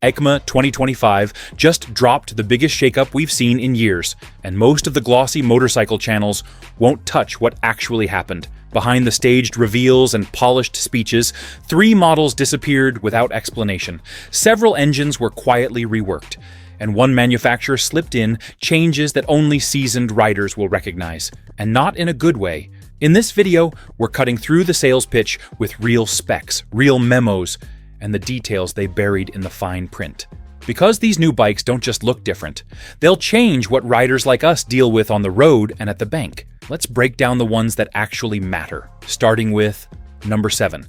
EICMA 2025 just dropped the biggest shakeup we've seen in years, and most of the glossy motorcycle channels won't touch what actually happened. Behind the staged reveals and polished speeches, 3 models disappeared without explanation. Several engines were quietly reworked, and one manufacturer slipped in changes that only seasoned riders will recognize, and not in a good way. In this video, we're cutting through the sales pitch with real specs, real memos, and the details they buried in the fine print. Because these new bikes don't just look different, they'll change what riders like us deal with on the road and at the bank. Let's break down the ones that actually matter, starting with number 7,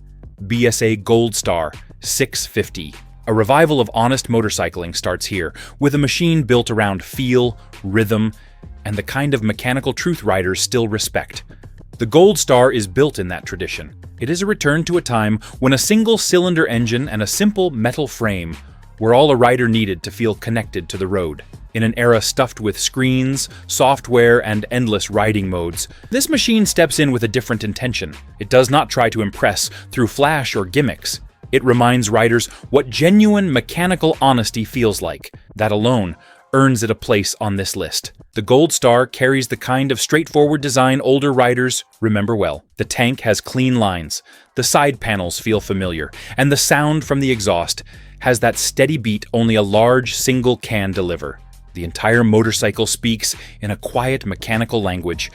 BSA Gold Star 650. A revival of honest motorcycling starts here, with a machine built around feel, rhythm, and the kind of mechanical truth riders still respect. The Gold Star is built in that tradition. It is a return to a time when a single-cylinder engine and a simple metal frame were all a rider needed to feel connected to the road. In an era stuffed with screens, software, and endless riding modes, this machine steps in with a different intention. It does not try to impress through flash or gimmicks. It reminds riders what genuine mechanical honesty feels like. That alone earns it a place on this list. The Gold Star carries the kind of straightforward design older riders remember well. The tank has clean lines, the side panels feel familiar, and the sound from the exhaust has that steady beat only a large single can deliver. The entire motorcycle speaks in a quiet mechanical language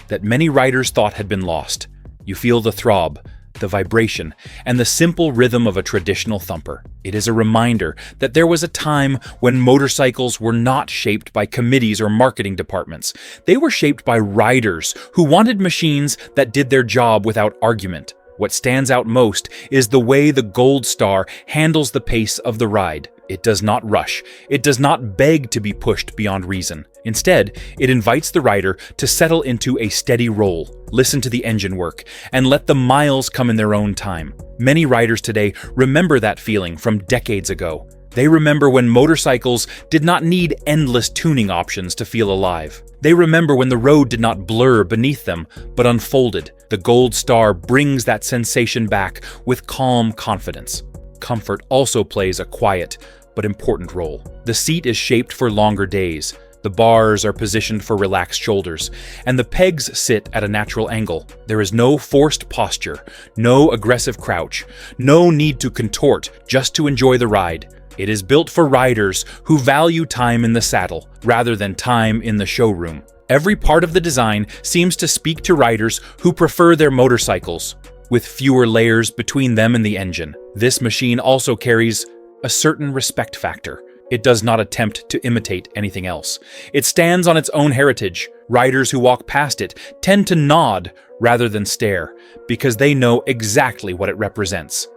that many riders thought had been lost. You feel the throb, the vibration, and the simple rhythm of a traditional thumper. It is a reminder that there was a time when motorcycles were not shaped by committees or marketing departments. They were shaped by riders who wanted machines that did their job without argument. What stands out most is the way the Gold Star handles the pace of the ride. It does not rush. It does not beg to be pushed beyond reason. Instead, it invites the rider to settle into a steady roll, listen to the engine work, and let the miles come in their own time. Many riders today remember that feeling from decades ago. They remember when motorcycles did not need endless tuning options to feel alive. They remember when the road did not blur beneath them, but unfolded. The Gold Star brings that sensation back with calm confidence. Comfort also plays a quiet but important role. The seat is shaped for longer days. The bars are positioned for relaxed shoulders, and the pegs sit at a natural angle. There is no forced posture, no aggressive crouch, no need to contort just to enjoy the ride. It is built for riders who value time in the saddle rather than time in the showroom. Every part of the design seems to speak to riders who prefer their motorcycles, with fewer layers between them and the engine. This machine also carries a certain respect factor. It does not attempt to imitate anything else. It stands on its own heritage. Riders who walk past it tend to nod rather than stare, because they know exactly what it represents.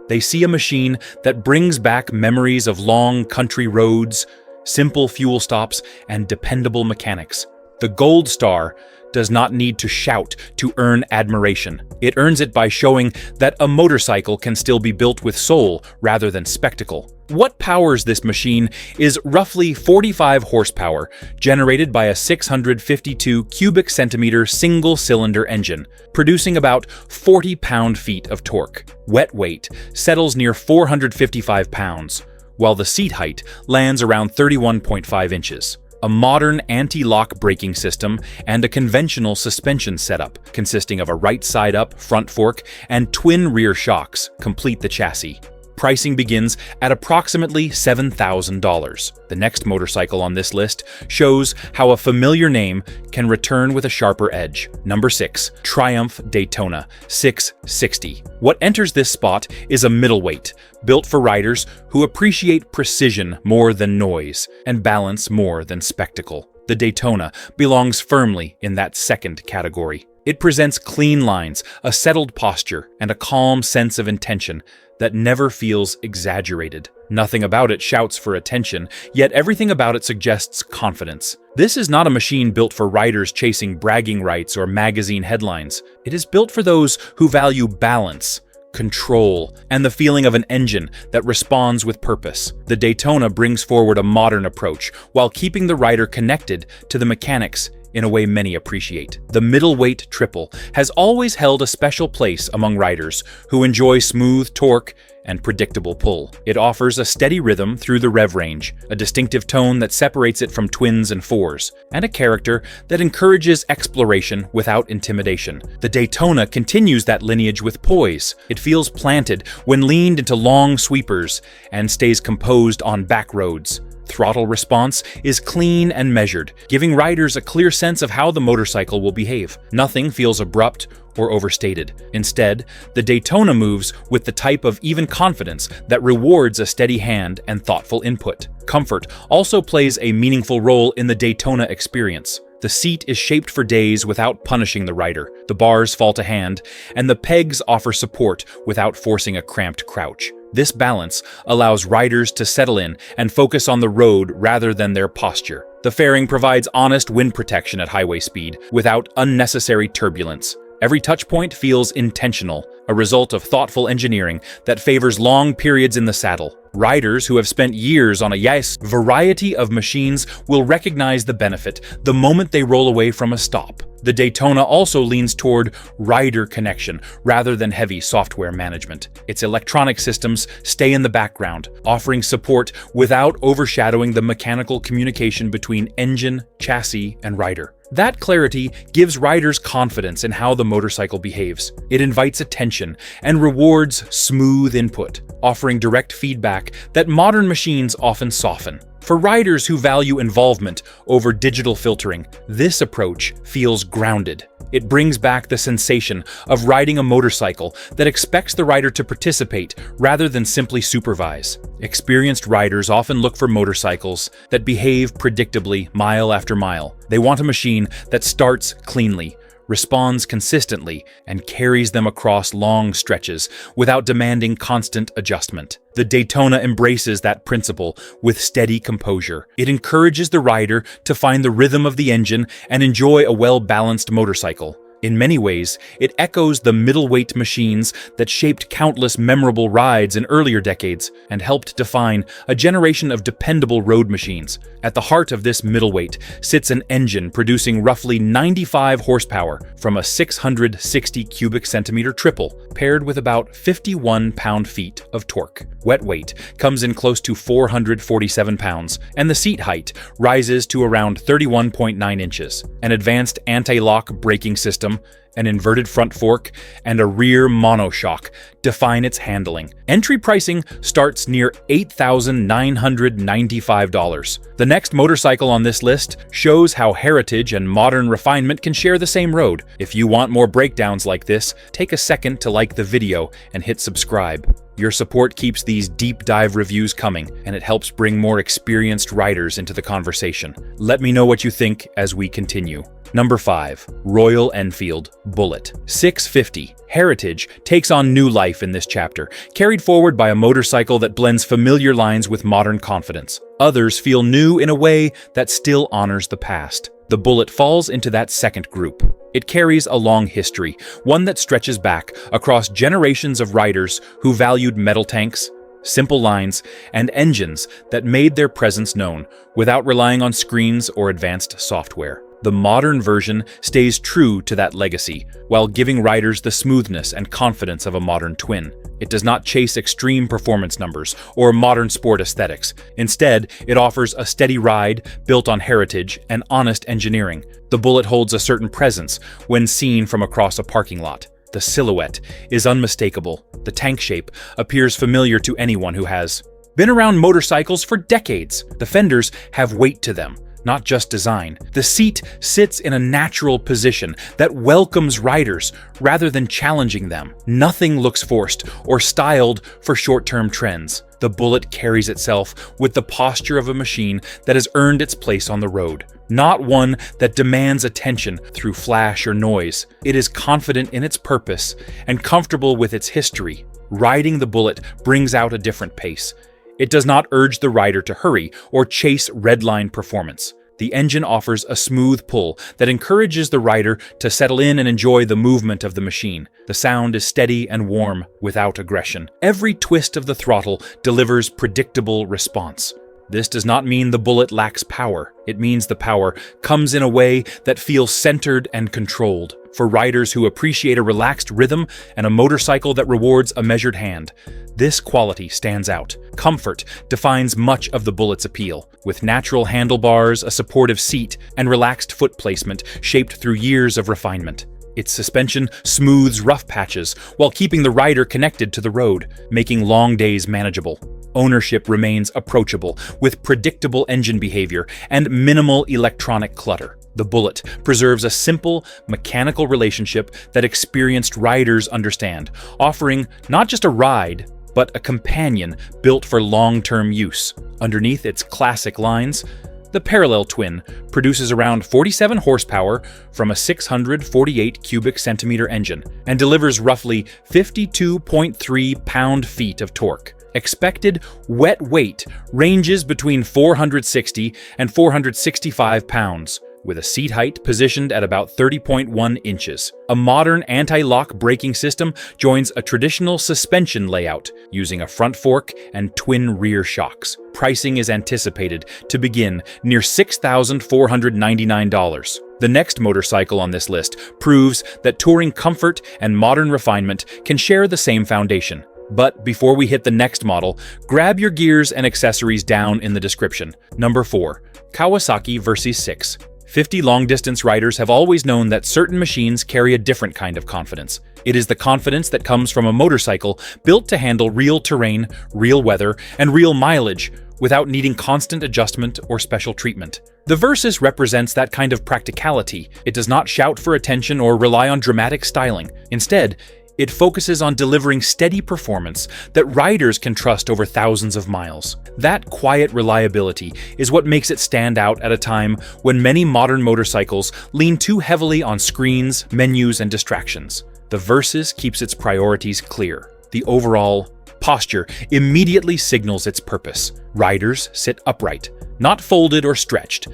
They see a machine that brings back memories of long country roads, simple fuel stops, and dependable mechanics. The Gold Star does not need to shout to earn admiration. It earns it by showing that a motorcycle can still be built with soul rather than spectacle. What powers this machine is roughly 45 horsepower, generated by a 652 cubic centimeter single-cylinder engine, producing about 40 pound-feet of torque. Wet weight settles near 455 pounds, while the seat height lands around 31.5 inches. A modern anti-lock braking system and a conventional suspension setup consisting of a right side-up front fork and twin rear shocks complete the chassis. Pricing begins at approximately $7,000. The next motorcycle on this list shows how a familiar name can return with a sharper edge. Number 6, Triumph Daytona 660. What enters this spot is a middleweight, built for riders who appreciate precision more than noise and balance more than spectacle. The Daytona belongs firmly in that second category. It presents clean lines, a settled posture, and a calm sense of intention that never feels exaggerated. Nothing about it shouts for attention, yet everything about it suggests confidence. This is not a machine built for riders chasing bragging rights or magazine headlines. It is built for those who value balance, control, and the feeling of an engine that responds with purpose. The Daytona brings forward a modern approach while keeping the rider connected to the mechanics in a way many appreciate. The middleweight triple has always held a special place among riders who enjoy smooth torque and predictable pull. It offers a steady rhythm through the rev range, a distinctive tone that separates it from twins and fours, and a character that encourages exploration without intimidation. The Daytona continues that lineage with poise. It feels planted when leaned into long sweepers and stays composed on back roads. Throttle response is clean and measured, giving riders a clear sense of how the motorcycle will behave. Nothing feels abrupt or overstated. Instead, the Daytona moves with the type of even confidence that rewards a steady hand and thoughtful input. Comfort also plays a meaningful role in the Daytona experience. The seat is shaped for days without punishing the rider. The bars fall to hand, and the pegs offer support without forcing a cramped crouch. This balance allows riders to settle in and focus on the road rather than their posture. The fairing provides honest wind protection at highway speed without unnecessary turbulence. Every touchpoint feels intentional, a result of thoughtful engineering that favors long periods in the saddle. Riders who have spent years on a variety of machines will recognize the benefit the moment they roll away from a stop. The Daytona also leans toward rider connection rather than heavy software management. Its electronic systems stay in the background, offering support without overshadowing the mechanical communication between engine, chassis, and rider. That clarity gives riders confidence in how the motorcycle behaves. It invites attention and rewards smooth input, offering direct feedback that modern machines often soften. For riders who value involvement over digital filtering, this approach feels grounded. It brings back the sensation of riding a motorcycle that expects the rider to participate rather than simply supervise. Experienced riders often look for motorcycles that behave predictably mile after mile. They want a machine that starts cleanly, responds consistently, and carries them across long stretches without demanding constant adjustment. The Daytona embraces that principle with steady composure. It encourages the rider to find the rhythm of the engine and enjoy a well-balanced motorcycle. In many ways, it echoes the middleweight machines that shaped countless memorable rides in earlier decades and helped define a generation of dependable road machines. At the heart of this middleweight sits an engine producing roughly 95 horsepower from a 660 cubic centimeter triple, paired with about 51 pound-feet of torque. Wet weight comes in close to 447 pounds, and the seat height rises to around 31.9 inches. An advanced anti-lock braking system, an inverted front fork, and a rear monoshock define its handling. Entry pricing starts near $8,995. The next motorcycle on this list shows how heritage and modern refinement can share the same road. If you want more breakdowns like this, take a second to like the video and hit subscribe. Your support keeps these deep dive reviews coming, and it helps bring more experienced riders into the conversation. Let me know what you think as we continue. Number 5. Royal Enfield Bullet 650. Heritage takes on new life in this chapter, carried forward by a motorcycle that blends familiar lines with modern confidence. Others feel new in a way that still honors the past. The Bullet falls into that second group. It carries a long history, one that stretches back across generations of riders who valued metal tanks, simple lines, and engines that made their presence known without relying on screens or advanced software. The modern version stays true to that legacy, while giving riders the smoothness and confidence of a modern twin. It does not chase extreme performance numbers or modern sport aesthetics. Instead, it offers a steady ride built on heritage and honest engineering. The Bullet holds a certain presence when seen from across a parking lot. The silhouette is unmistakable. The tank shape appears familiar to anyone who has been around motorcycles for decades. The fenders have weight to them, not just design. The seat sits in a natural position that welcomes riders rather than challenging them. Nothing looks forced or styled for short-term trends. The Bullet carries itself with the posture of a machine that has earned its place on the road, not one that demands attention through flash or noise. It is confident in its purpose and comfortable with its history. Riding the Bullet brings out a different pace. It does not urge the rider to hurry or chase redline performance. The engine offers a smooth pull that encourages the rider to settle in and enjoy the movement of the machine. The sound is steady and warm without aggression. Every twist of the throttle delivers predictable response. This does not mean the bullet lacks power. It means the power comes in a way that feels centered and controlled. For riders who appreciate a relaxed rhythm and a motorcycle that rewards a measured hand, this quality stands out. Comfort defines much of the bullet's appeal, with natural handlebars, a supportive seat, and relaxed foot placement shaped through years of refinement. Its suspension smooths rough patches while keeping the rider connected to the road, making long days manageable. Ownership remains approachable, with predictable engine behavior and minimal electronic clutter. The Bullet preserves a simple, mechanical relationship that experienced riders understand, offering not just a ride, but a companion built for long-term use. Underneath its classic lines, the Parallel Twin produces around 47 horsepower from a 648 cubic centimeter engine and delivers roughly 52.3 pound-feet of torque. Expected wet weight ranges between 460 and 465 pounds, with a seat height positioned at about 30.1 inches. A modern anti-lock braking system joins a traditional suspension layout, using a front fork and twin rear shocks. Pricing is anticipated to begin near $6,499. The next motorcycle on this list proves that touring comfort and modern refinement can share the same foundation. But before we hit the next model, grab your gears and accessories down in the description. Number 4. Kawasaki Versys 6. 50 long-distance riders have always known that certain machines carry a different kind of confidence. It is the confidence that comes from a motorcycle built to handle real terrain, real weather, and real mileage without needing constant adjustment or special treatment. The Versys represents that kind of practicality. It does not shout for attention or rely on dramatic styling. Instead, it focuses on delivering steady performance that riders can trust over thousands of miles. That quiet reliability is what makes it stand out at a time when many modern motorcycles lean too heavily on screens, menus, and distractions. The Versys keeps its priorities clear. The overall posture immediately signals its purpose. Riders sit upright, not folded or stretched,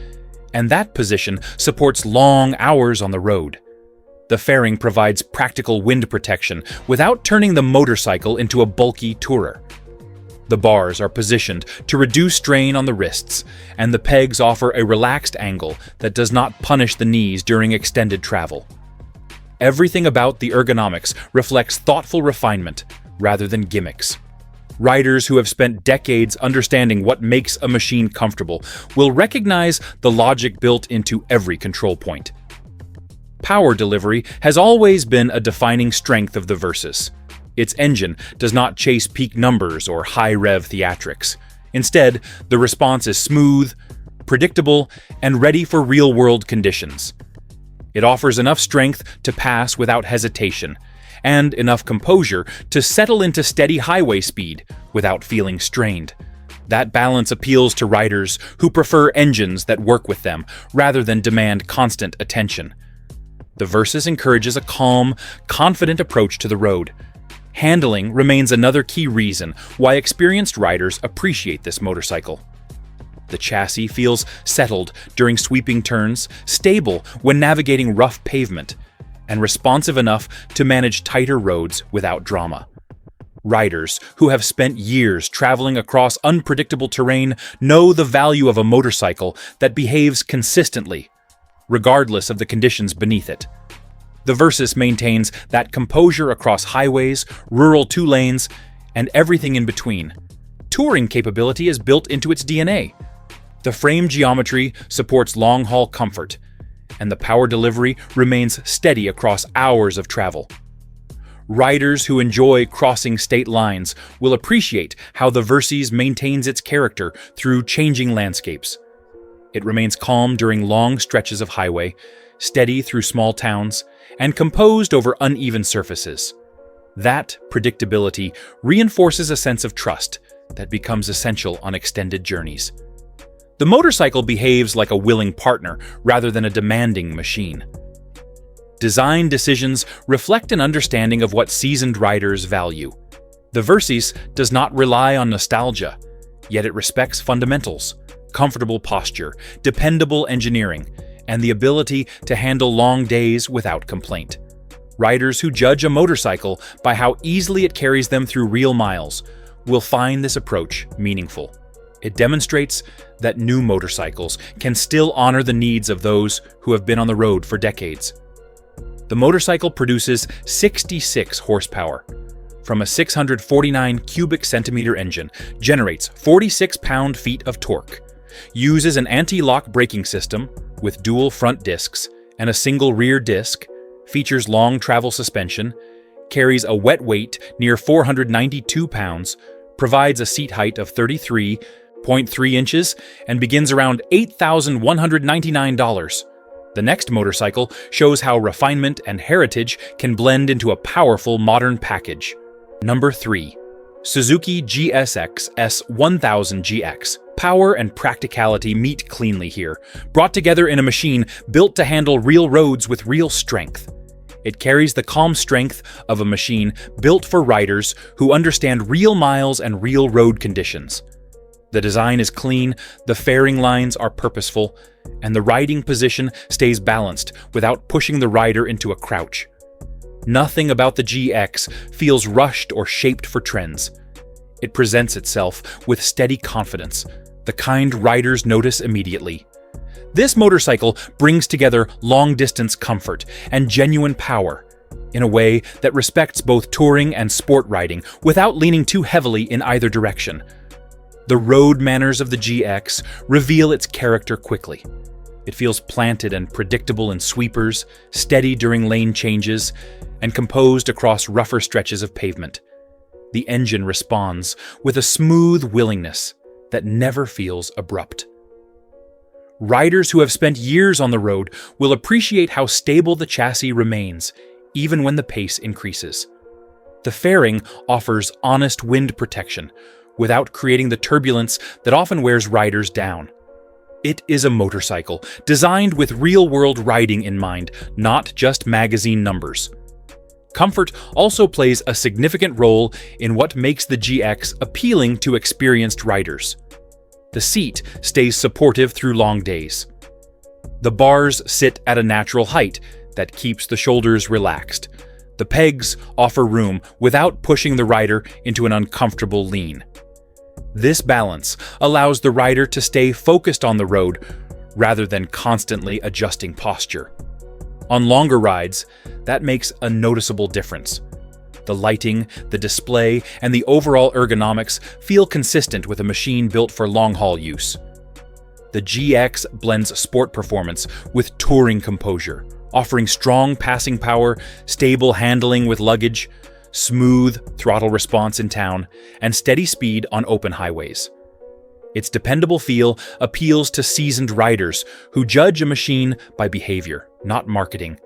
and that position supports long hours on the road. The fairing provides practical wind protection without turning the motorcycle into a bulky tourer. The bars are positioned to reduce strain on the wrists, and the pegs offer a relaxed angle that does not punish the knees during extended travel. Everything about the ergonomics reflects thoughtful refinement rather than gimmicks. Riders who have spent decades understanding what makes a machine comfortable will recognize the logic built into every control point. Power delivery has always been a defining strength of the Versys. Its engine does not chase peak numbers or high-rev theatrics. Instead, the response is smooth, predictable, and ready for real-world conditions. It offers enough strength to pass without hesitation, and enough composure to settle into steady highway speed without feeling strained. That balance appeals to riders who prefer engines that work with them rather than demand constant attention. The Versys encourages a calm, confident approach to the road. Handling remains another key reason why experienced riders appreciate this motorcycle. The chassis feels settled during sweeping turns, stable when navigating rough pavement, and responsive enough to manage tighter roads without drama. Riders who have spent years traveling across unpredictable terrain know the value of a motorcycle that behaves consistently, regardless of the conditions beneath it. The Versys maintains that composure across highways, rural two-lanes, and everything in between. Touring capability is built into its DNA. The frame geometry supports long-haul comfort, and the power delivery remains steady across hours of travel. Riders who enjoy crossing state lines will appreciate how the Versys maintains its character through changing landscapes. It remains calm during long stretches of highway, steady through small towns, and composed over uneven surfaces. That predictability reinforces a sense of trust that becomes essential on extended journeys. The motorcycle behaves like a willing partner rather than a demanding machine. Design decisions reflect an understanding of what seasoned riders value. The Versys does not rely on nostalgia, yet it respects fundamentals: comfortable posture, dependable engineering, and the ability to handle long days without complaint. Riders who judge a motorcycle by how easily it carries them through real miles will find this approach meaningful. It demonstrates that new motorcycles can still honor the needs of those who have been on the road for decades. The motorcycle produces 66 horsepower from a 649 cubic centimeter engine, generates 46 pound-feet of torque, uses an anti-lock braking system with dual front discs and a single rear disc, features long travel suspension, carries a wet weight near 492 pounds, provides a seat height of 33.3 inches, and begins around $8,199. The next motorcycle shows how refinement and heritage can blend into a powerful modern package. Number 3. Suzuki GSX S1000GX. Power and practicality meet cleanly here, brought together in a machine built to handle real roads with real strength. It carries the calm strength of a machine built for riders who understand real miles and real road conditions. The design is clean, the fairing lines are purposeful, and the riding position stays balanced without pushing the rider into a crouch. Nothing about the GX feels rushed or shaped for trends. It presents itself with steady confidence, the kind riders notice immediately. This motorcycle brings together long-distance comfort and genuine power in a way that respects both touring and sport riding without leaning too heavily in either direction. The road manners of the GX reveal its character quickly. It feels planted and predictable in sweepers, steady during lane changes, and composed across rougher stretches of pavement. The engine responds with a smooth willingness that never feels abrupt. Riders who have spent years on the road will appreciate how stable the chassis remains, even when the pace increases. The fairing offers honest wind protection, without creating the turbulence that often wears riders down. It is a motorcycle designed with real-world riding in mind, not just magazine numbers. Comfort also plays a significant role in what makes the GX appealing to experienced riders. The seat stays supportive through long days. The bars sit at a natural height that keeps the shoulders relaxed. The pegs offer room without pushing the rider into an uncomfortable lean. This balance allows the rider to stay focused on the road rather than constantly adjusting posture. On longer rides, that makes a noticeable difference. The lighting, the display, and the overall ergonomics feel consistent with a machine built for long-haul use. The GX blends sport performance with touring composure, offering strong passing power, stable handling with luggage, smooth throttle response in town, and steady speed on open highways. Its dependable feel appeals to seasoned riders who judge a machine by behavior, not marketing.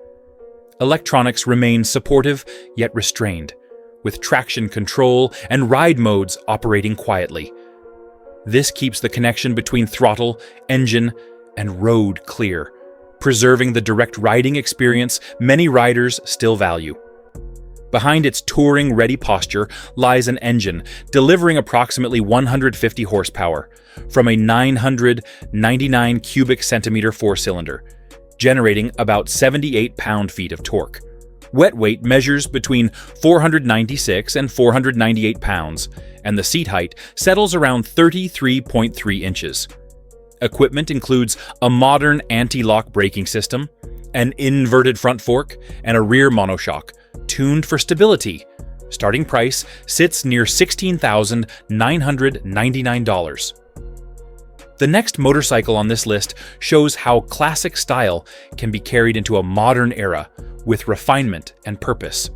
Electronics remain supportive yet restrained, with traction control and ride modes operating quietly. This keeps the connection between throttle, engine, and road clear, preserving the direct riding experience many riders still value. Behind its touring-ready posture lies an engine delivering approximately 150 horsepower from a 999 cubic centimeter four-cylinder, generating about 78 pound-feet of torque. Wet weight measures between 496 and 498 pounds, and the seat height settles around 33.3 inches. Equipment includes a modern anti-lock braking system, an inverted front fork, and a rear monoshock, tuned for stability. Starting price sits near $16,999. The next motorcycle on this list shows how classic style can be carried into a modern era with refinement and purpose.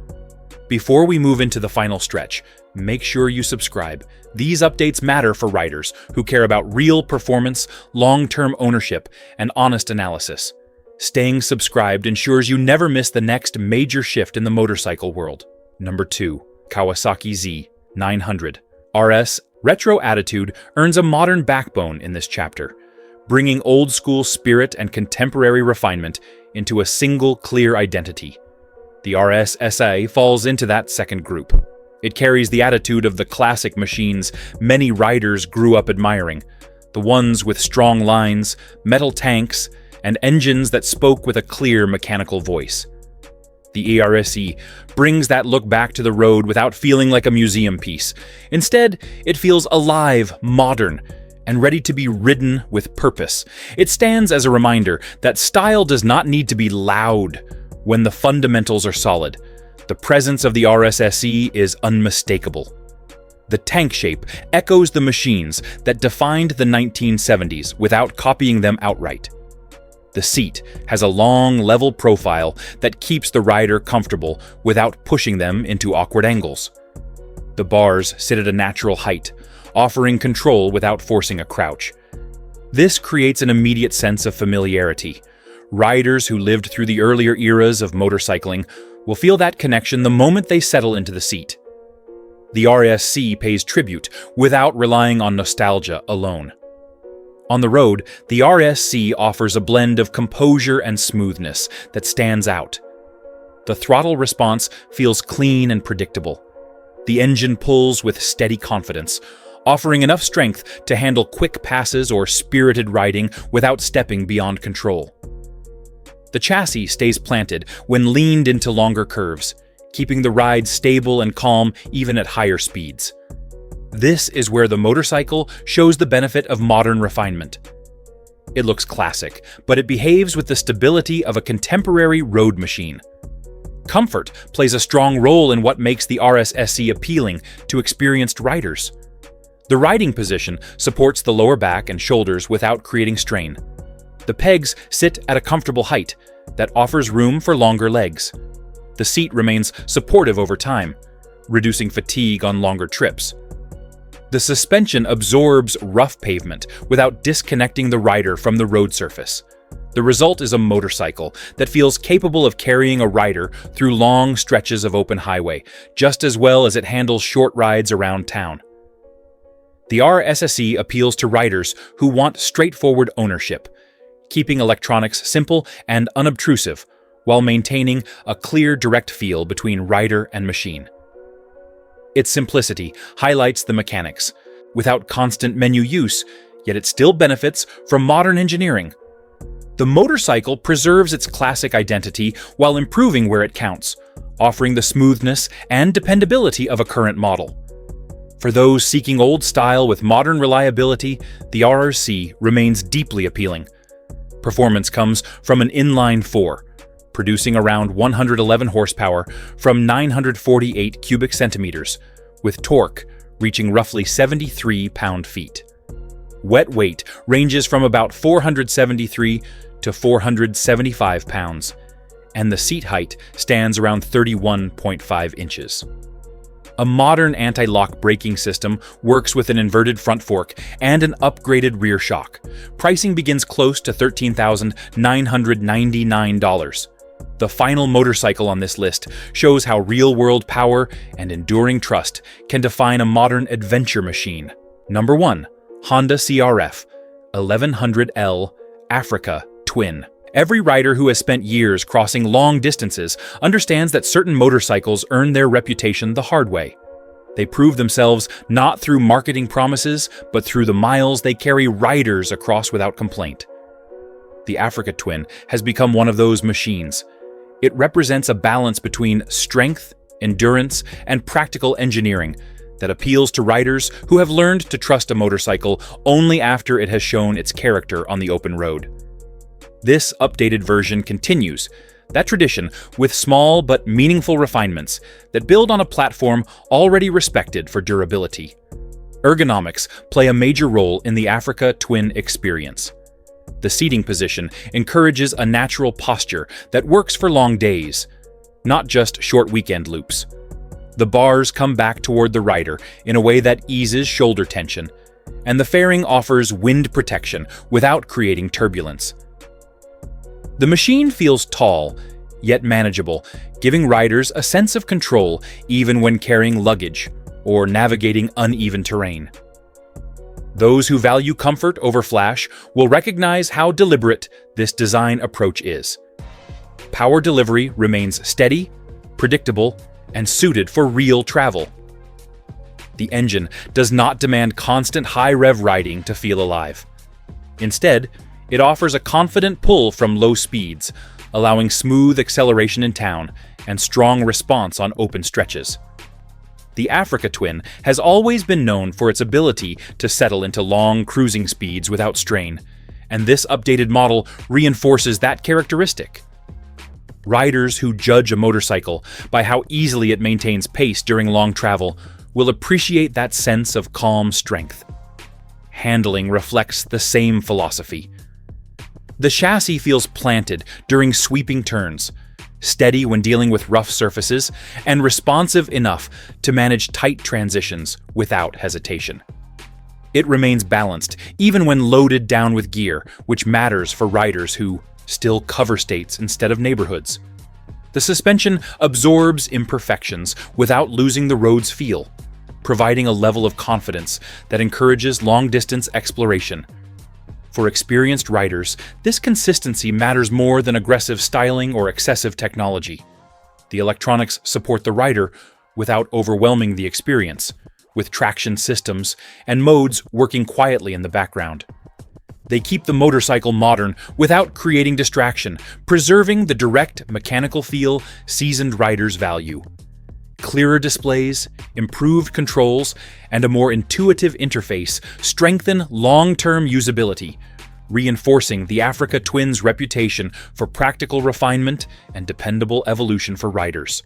Before we move into the final stretch, make sure you subscribe. These updates matter for riders who care about real performance, long-term ownership, and honest analysis. Staying subscribed ensures you never miss the next major shift in the motorcycle world. Number 2. Kawasaki Z900. RS Retro attitude earns a modern backbone in this chapter, bringing old-school spirit and contemporary refinement into a single clear identity. The RS SA falls into that second group. It carries the attitude of the classic machines many riders grew up admiring, the ones with strong lines, metal tanks, and engines that spoke with a clear mechanical voice. The ERSE brings that look back to the road without feeling like a museum piece. Instead, it feels alive, modern, and ready to be ridden with purpose. It stands as a reminder that style does not need to be loud when the fundamentals are solid. The presence of the RSSE is unmistakable. The tank shape echoes the machines that defined the 1970s without copying them outright. The seat has a long, level profile that keeps the rider comfortable without pushing them into awkward angles. The bars sit at a natural height, offering control without forcing a crouch. This creates an immediate sense of familiarity. Riders who lived through the earlier eras of motorcycling will feel that connection the moment they settle into the seat. The RSC pays tribute without relying on nostalgia alone. On the road, the RSC offers a blend of composure and smoothness that stands out. The throttle response feels clean and predictable. The engine pulls with steady confidence, offering enough strength to handle quick passes or spirited riding without stepping beyond control. The chassis stays planted when leaned into longer curves, keeping the ride stable and calm even at higher speeds. This is where the motorcycle shows the benefit of modern refinement. It looks classic, but it behaves with the stability of a contemporary road machine. Comfort plays a strong role in what makes the RSSE appealing to experienced riders. The riding position supports the lower back and shoulders without creating strain. The pegs sit at a comfortable height that offers room for longer legs. The seat remains supportive over time, reducing fatigue on longer trips. The suspension absorbs rough pavement without disconnecting the rider from the road surface. The result is a motorcycle that feels capable of carrying a rider through long stretches of open highway, just as well as it handles short rides around town. The RSSE appeals to riders who want straightforward ownership, keeping electronics simple and unobtrusive, while maintaining a clear, direct feel between rider and machine. Its simplicity highlights the mechanics, without constant menu use, yet it still benefits from modern engineering. The motorcycle preserves its classic identity while improving where it counts, offering the smoothness and dependability of a current model. For those seeking old style with modern reliability, the RRC remains deeply appealing. Performance comes from an inline-4, producing around 111 horsepower from 948 cubic centimeters, with torque reaching roughly 73 pound-feet. Wet weight ranges from about 473 to 475 pounds, and the seat height stands around 31.5 inches. A modern anti-lock braking system works with an inverted front fork and an upgraded rear shock. Pricing begins close to $13,999. The final motorcycle on this list shows how real-world power and enduring trust can define a modern adventure machine. Number 1. Honda CRF 1100L Africa Twin. Every rider who has spent years crossing long distances understands that certain motorcycles earn their reputation the hard way. They prove themselves not through marketing promises, but through the miles they carry riders across without complaint. The Africa Twin has become one of those machines. It represents a balance between strength, endurance, and practical engineering that appeals to riders who have learned to trust a motorcycle only after it has shown its character on the open road. This updated version continues that tradition with small but meaningful refinements that build on a platform already respected for durability. Ergonomics play a major role in the Africa Twin experience. The seating position encourages a natural posture that works for long days, not just short weekend loops. The bars come back toward the rider in a way that eases shoulder tension, and the fairing offers wind protection without creating turbulence. The machine feels tall, yet manageable, giving riders a sense of control even when carrying luggage or navigating uneven terrain. Those who value comfort over flash will recognize how deliberate this design approach is. Power delivery remains steady, predictable, and suited for real travel. The engine does not demand constant high-rev riding to feel alive. Instead, it offers a confident pull from low speeds, allowing smooth acceleration in town and strong response on open stretches. The Africa Twin has always been known for its ability to settle into long cruising speeds without strain, and this updated model reinforces that characteristic. Riders who judge a motorcycle by how easily it maintains pace during long travel will appreciate that sense of calm strength. Handling reflects the same philosophy. The chassis feels planted during sweeping turns, steady when dealing with rough surfaces, and responsive enough to manage tight transitions without hesitation. It remains balanced even when loaded down with gear, which matters for riders who still cover states instead of neighborhoods. The suspension absorbs imperfections without losing the road's feel, providing a level of confidence that encourages long-distance exploration. For experienced riders, this consistency matters more than aggressive styling or excessive technology. The electronics support the rider without overwhelming the experience, with traction systems and modes working quietly in the background. They keep the motorcycle modern without creating distraction, preserving the direct mechanical feel seasoned riders value. Clearer displays, improved controls, and a more intuitive interface strengthen long-term usability, reinforcing the Africa Twin's reputation for practical refinement and dependable evolution for riders.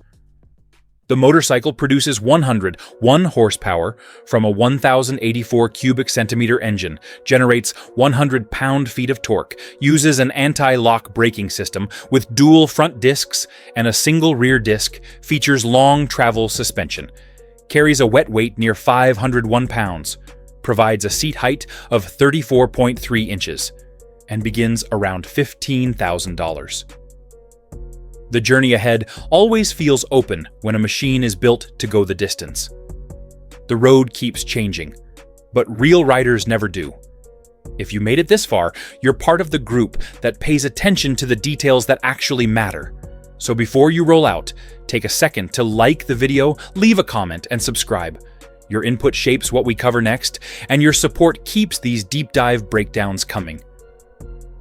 The motorcycle produces 101 horsepower from a 1,084 cubic centimeter engine, generates 100 pound-feet of torque, uses an anti-lock braking system with dual front discs and a single rear disc, features long travel suspension, carries a wet weight near 501 pounds, provides a seat height of 34.3 inches, and begins around $15,000. The journey ahead always feels open when a machine is built to go the distance. The road keeps changing, but real riders never do. If you made it this far, you're part of the group that pays attention to the details that actually matter. So before you roll out, take a second to like the video, leave a comment, and subscribe. Your input shapes what we cover next, and your support keeps these deep dive breakdowns coming.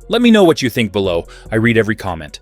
Let me know what you think below. I read every comment.